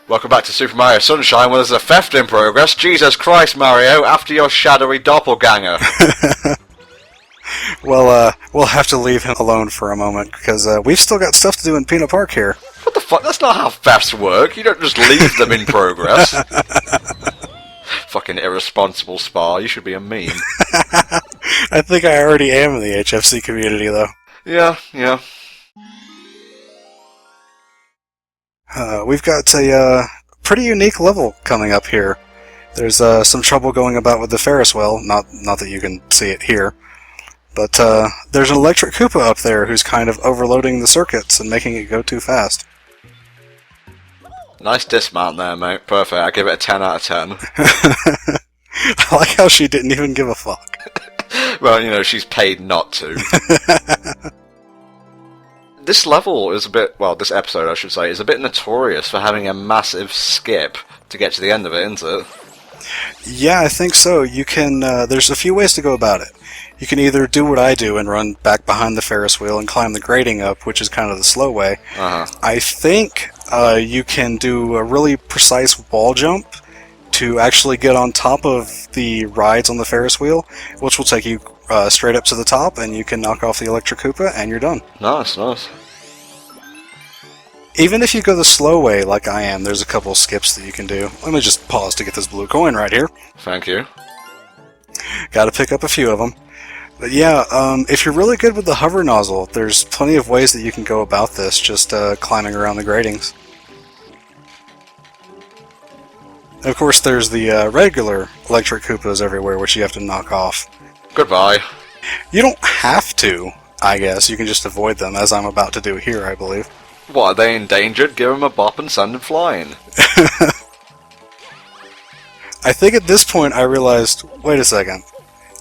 Welcome back to Super Mario Sunshine, where there's a theft in progress. Jesus Christ, Mario, after your shadowy doppelganger. Well, we'll have to leave him alone for a moment, because we've still got stuff to do in Pinna Park here. What the fuck? That's not how thefts work. You don't just leave them in progress. Fucking irresponsible Spa, you should be a meme. I think I already am in the HFC community, though. Yeah. We've got a pretty unique level coming up here. There's some trouble going about with the Ferris wheel, not that you can see it here. But there's an electric Koopa up there who's kind of overloading the circuits and making it go too fast. Nice dismount there, mate. Perfect. I give it a 10 out of 10. I like how she didn't even give a fuck. Well, you know, she's paid not to. This level is a bit, well, this episode, I should say, is a bit notorious for having a massive skip to get to the end of it, isn't it? Yeah, I think so. You can, there's a few ways to go about it. You can either do what I do and run back behind the Ferris wheel and climb the grating up, which is kind of the slow way. I think you can do a really precise wall jump to actually get on top of the rides on the Ferris wheel, which will take you straight up to the top, and you can knock off the electric Koopa, and you're done. Nice. Even if you go the slow way, like I am, there's a couple skips that you can do. Let me just pause to get this blue coin right here. Thank you. Gotta pick up a few of them. But yeah, if you're really good with the hover nozzle, there's plenty of ways that you can go about this, just climbing around the gratings. Of course, there's the regular electric Koopas everywhere, which you have to knock off. Goodbye. You don't have to, I guess. You can just avoid them, as I'm about to do here, I believe. What, are they endangered? Give them a bop and send them flying. I think at this point I realized, wait a second,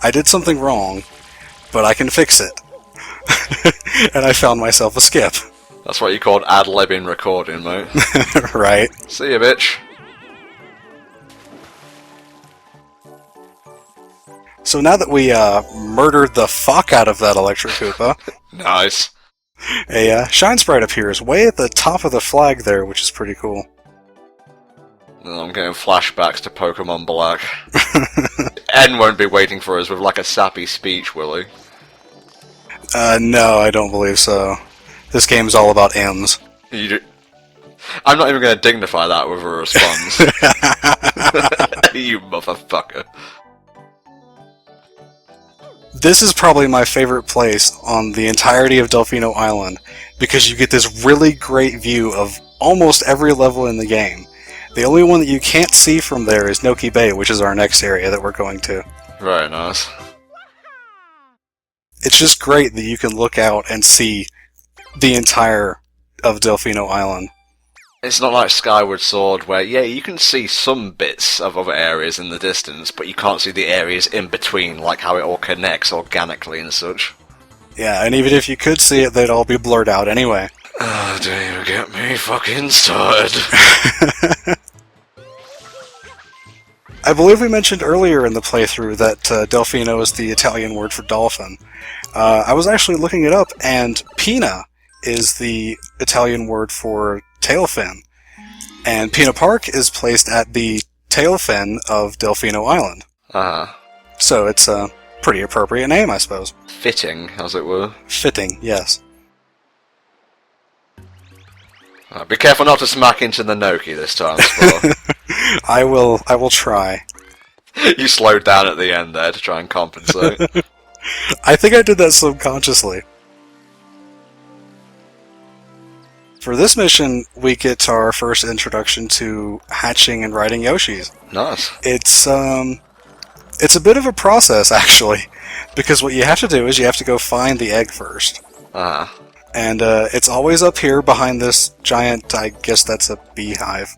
I did something wrong, but I can fix it. And I found myself a skip. That's what you called ad-libbing recording, mate. Right. See ya, bitch. So now that we murdered the fuck out of that electric Koopa, Nice. a shine sprite appears way at the top of the flag there, which is pretty cool. I'm getting flashbacks to Pokemon Black. N won't be waiting for us with like a sappy speech, will he? No, I don't believe so. This game's all about M's. I'm not even going to dignify that with a response. You motherfucker. This is probably my favorite place on the entirety of Delfino Island, because you get this really great view of almost every level in the game. The only one that you can't see from there is Noki Bay, which is our next area that we're going to. Very nice. It's just great that you can look out and see the entire of Delfino Island. It's not like Skyward Sword, where, yeah, you can see some bits of other areas in the distance, but you can't see the areas in between, like how it all connects organically and such. Yeah, and even if you could see it, they'd all be blurred out anyway. Oh, don't even get me fucking started. I believe we mentioned earlier in the playthrough that Delfino is the Italian word for dolphin. I was actually looking it up, and Pinna is the Italian word for tail fin. And Pinna Park is placed at the tail fin of Delfino Island. So it's a pretty appropriate name, I suppose. Fitting, as it were. Fitting, yes. Be careful not to smack into the Noki this time, Spore. I will try. You slowed down at the end there to try and compensate. I think I did that subconsciously. For this mission, we get our first introduction to hatching and riding Yoshis. Nice. It's a bit of a process, actually, because what you have to do is you have to go find the egg first. And it's always up here behind this giant, I guess that's a beehive.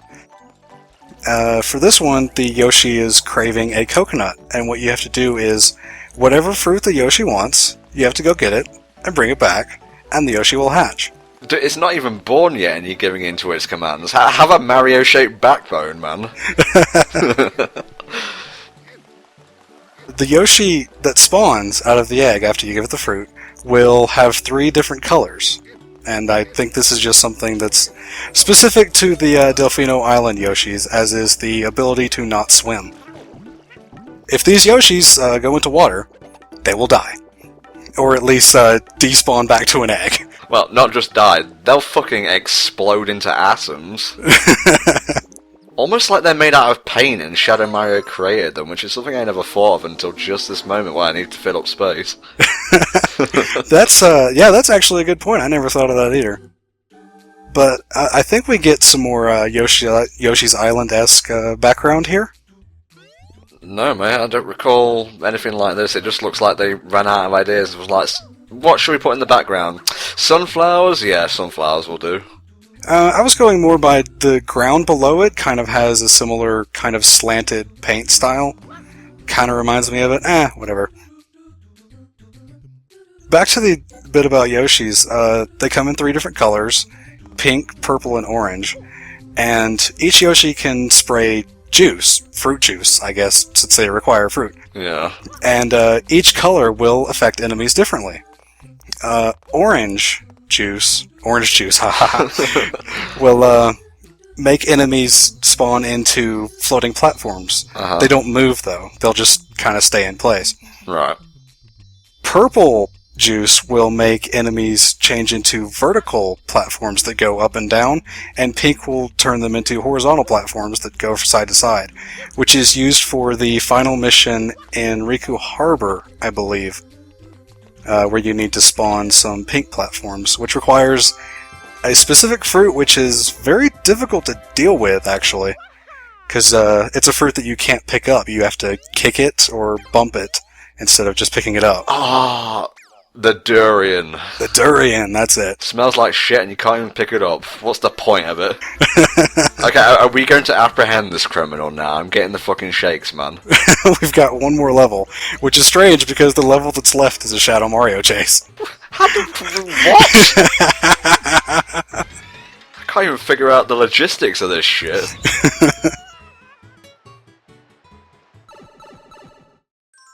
For this one, the Yoshi is craving a coconut, and what you have to do is, whatever fruit the Yoshi wants, you have to go get it, and bring it back, and the Yoshi will hatch. It's not even born yet and you're giving in to its commands. Have a Mario-shaped backbone, man. The Yoshi that spawns out of the egg after you give it the fruit will have 3 different colors. and I think this is just something that's specific to the Delfino Island Yoshis, as is the ability to not swim. If these Yoshis go into water, they will die. Or at least despawn back to an egg. Well, not just die, they'll fucking explode into atoms. Almost like they're made out of paint and Shadow Mario created them, which is something I never thought of until just this moment where I need to fill up space. That's actually a good point. I never thought of that either. But I think we get some more Yoshi's Island-esque background here. No, man, I don't recall anything like this. It just looks like they ran out of ideas. It was like, what should we put in the background? Sunflowers? Yeah, sunflowers will do. I was going more by the ground below it kind of has a similar kind of slanted paint style. Kind of reminds me of it. Whatever. Back to the bit about Yoshis. They come in 3 different colors. Pink, purple, and orange. And each Yoshi can spray juice. Fruit juice, I guess, since they require fruit. Yeah. And each color will affect enemies differently. Orange juice, will make enemies spawn into floating platforms. They don't move, though. They'll just kind of stay in place. Right. Purple juice will make enemies change into vertical platforms that go up and down, and pink will turn them into horizontal platforms that go side to side, which is used for the final mission in Riku Harbor, I believe. Where you need to spawn some pink platforms, which requires a specific fruit which is very difficult to deal with, actually. Because it's a fruit that you can't pick up. You have to kick it or bump it instead of just picking it up. The durian. The durian, that's it. Smells like shit and you can't even pick it up. What's the point of it? Okay, are we going to apprehend this criminal now? I'm getting the fucking shakes, man. We've got one more level, which is strange because the level that's left is a Shadow Mario chase. What? I can't even figure out the logistics of this shit.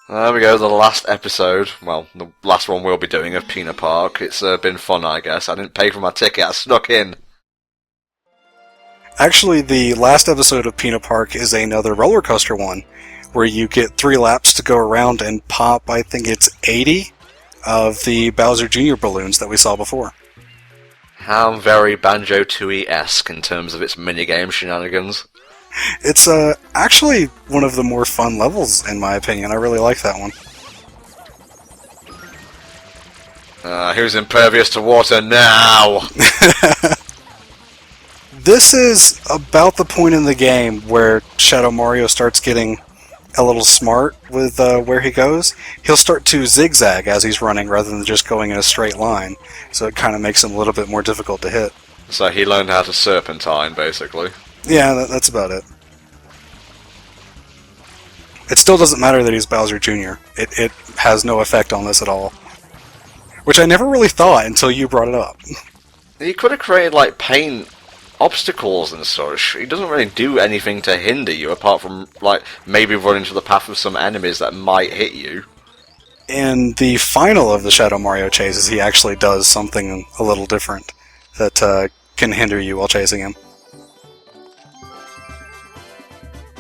There we go, the last episode, well, the last one we'll be doing of Pinna Park. It's been fun, I guess. I didn't pay for my ticket, I snuck in. Actually, the last episode of Pinna Park is another roller coaster one, where you get 3 laps to go around and pop, I think it's 80 of the Bowser Jr. balloons that we saw before. How very Banjo-Tooie-esque in terms of its minigame shenanigans. It's actually one of the more fun levels, in my opinion. I really like that one. Who's impervious to water now? This is about the point in the game where Shadow Mario starts getting a little smart with where he goes. He'll start to zigzag as he's running rather than just going in a straight line, so it kind of makes him a little bit more difficult to hit. So he learned how to serpentine, basically. Yeah, that's about it. It still doesn't matter that he's Bowser Jr. It has no effect on this at all. Which I never really thought until you brought it up. He could have created, like, paint obstacles and such. He doesn't really do anything to hinder you, apart from, like, maybe run into the path of some enemies that might hit you. In the final of the Shadow Mario chases, he actually does something a little different that can hinder you while chasing him.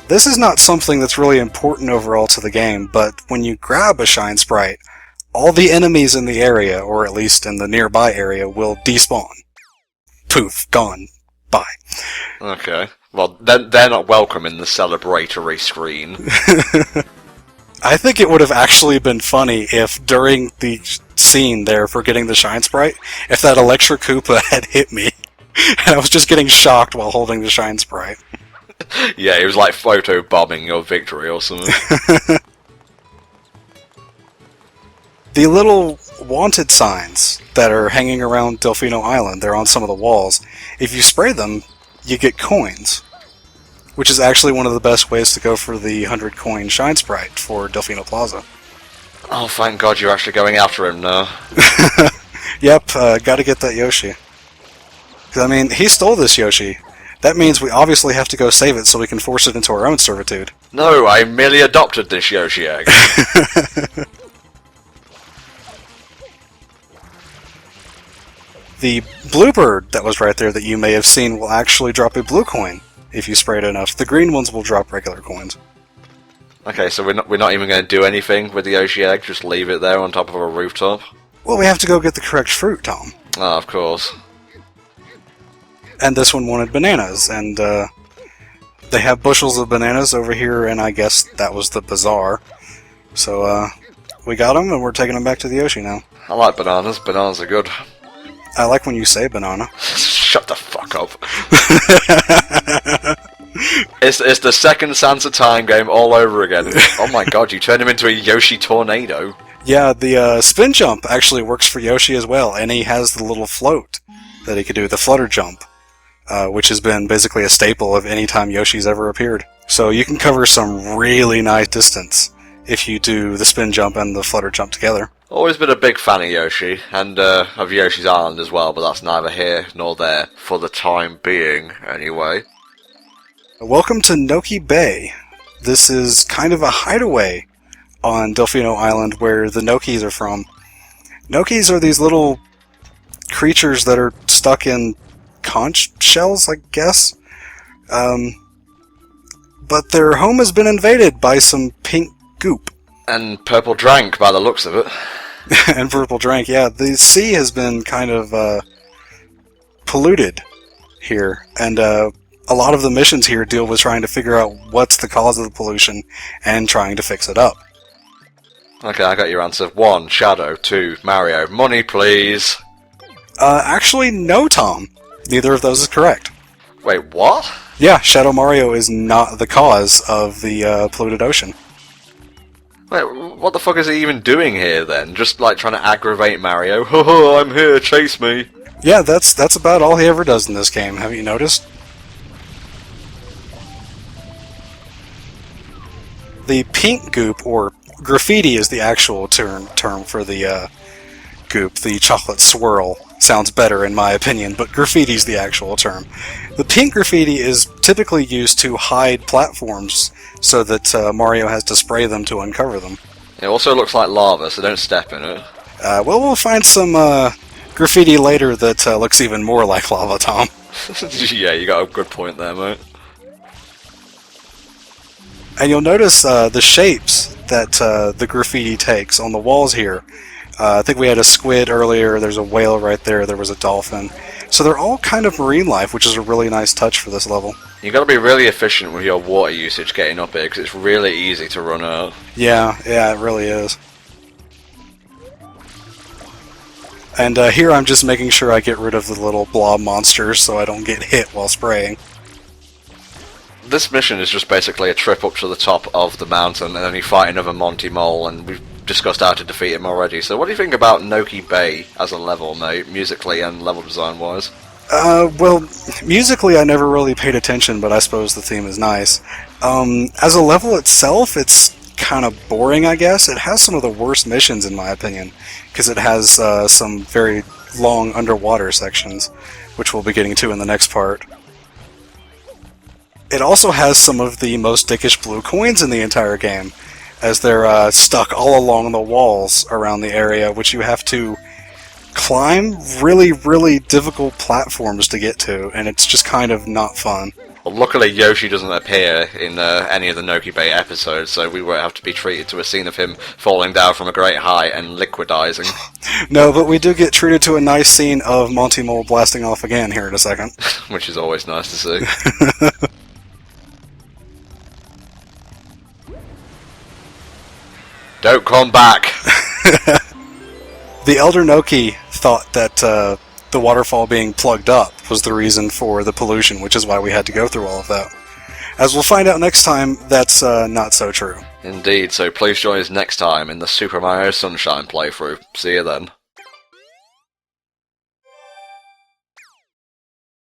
This is not something that's really important overall to the game, but when you grab a Shine Sprite, all the enemies in the area, or at least in the nearby area, will despawn. Poof, gone. Bye. Okay. Well, they're not welcome in the celebratory screen. I think it would have actually been funny if during the scene there for getting the Shine Sprite, if that Electric Koopa had hit me, and I was just getting shocked while holding the Shine Sprite. Yeah, he was like photo-bombing your victory or something. The little wanted signs that are hanging around Delfino Island, they're on some of the walls. If you spray them, you get coins. Which is actually one of the best ways to go for the 100 coin Shine Sprite for Delfino Plaza. Oh, thank God you're actually going after him now. Yep, gotta get that Yoshi. 'Cause, I mean, he stole this Yoshi. That means we obviously have to go save it so we can force it into our own servitude. No, I merely adopted this Yoshi egg. The bluebird that was right there that you may have seen will actually drop a blue coin if you spray it enough. The green ones will drop regular coins. Okay, so we're not even going to do anything with the Yoshi egg, just leave it there on top of a rooftop? Well, we have to go get the correct fruit, Tom. Ah, of course. And this one wanted bananas, and they have bushels of bananas over here, and I guess that was the bazaar. So, we got them, and we're taking them back to the Yoshi now. I like bananas. Bananas are good. I like when you say banana. Shut the fuck up. It's the second Santa time game all over again. Oh my god, you turned him into a Yoshi tornado. Yeah, the spin jump actually works for Yoshi as well, and he has the little float that he could do, the flutter jump, which has been basically a staple of any time Yoshi's ever appeared. So you can cover some really nice distance if you do the spin jump and the flutter jump together. Always been a big fan of Yoshi, and of Yoshi's Island as well, but that's neither here nor there, for the time being, anyway. Welcome to Noki Bay. This is kind of a hideaway on Delfino Island where the Nokis are from. Nokis are these little creatures that are stuck in conch shells, I guess. But their home has been invaded by some pink goop. And purple drank, by the looks of it. And purple drank, yeah. The sea has been kind of polluted here, and a lot of the missions here deal with trying to figure out what's the cause of the pollution and trying to fix it up. Okay, I got your answer. 1, Shadow. 2, Mario. Money, please. Actually, no, Tom. Neither of those is correct. Wait, what? Yeah, Shadow Mario is not the cause of the polluted ocean. Wait, what the fuck is he even doing here, then? Just, like, trying to aggravate Mario? Ho, I'm here, chase me! Yeah, that's about all he ever does in this game, haven't you noticed? The pink goop, or graffiti is the actual term for the goop, the chocolate swirl. Sounds better in my opinion, but graffiti's the actual term. The pink graffiti is typically used to hide platforms so that Mario has to spray them to uncover them. It also looks like lava, so don't step in it. Well, we'll find some graffiti later that looks even more like lava, Tom. Yeah, you got a good point there, mate. And you'll notice the shapes that the graffiti takes on the walls here. I think we had a squid earlier, there's a whale right there, there was a dolphin. So they're all kind of marine life, which is a really nice touch for this level. You got to be really efficient with your water usage getting up here, because it's really easy to run out. Yeah, it really is. And here I'm just making sure I get rid of the little blob monsters so I don't get hit while spraying. This mission is just basically a trip up to the top of the mountain, and then you fight another Monty Mole, and we've discussed how to defeat him already. So what do you think about Noki Bay as a level, mate, musically and level design-wise? Well, musically I never really paid attention, but I suppose the theme is nice. As a level itself, it's kind of boring, I guess. It has some of the worst missions, in my opinion, because it has some very long underwater sections, which we'll be getting to in the next part. It also has some of the most dickish blue coins in the entire game, as they're stuck all along the walls around the area, which you have to climb really, really difficult platforms to get to, and it's just kind of not fun. Well, luckily Yoshi doesn't appear in any of the Noki Bay episodes, so we won't have to be treated to a scene of him falling down from a great height and liquidizing. No, but we do get treated to a nice scene of Monty Mole blasting off again here in a second. Which is always nice to see. Don't come back! The Elder Noki thought that the waterfall being plugged up was the reason for the pollution, which is why we had to go through all of that. As we'll find out next time, that's not so true. Indeed, so please join us next time in the Super Mario Sunshine playthrough. See you then.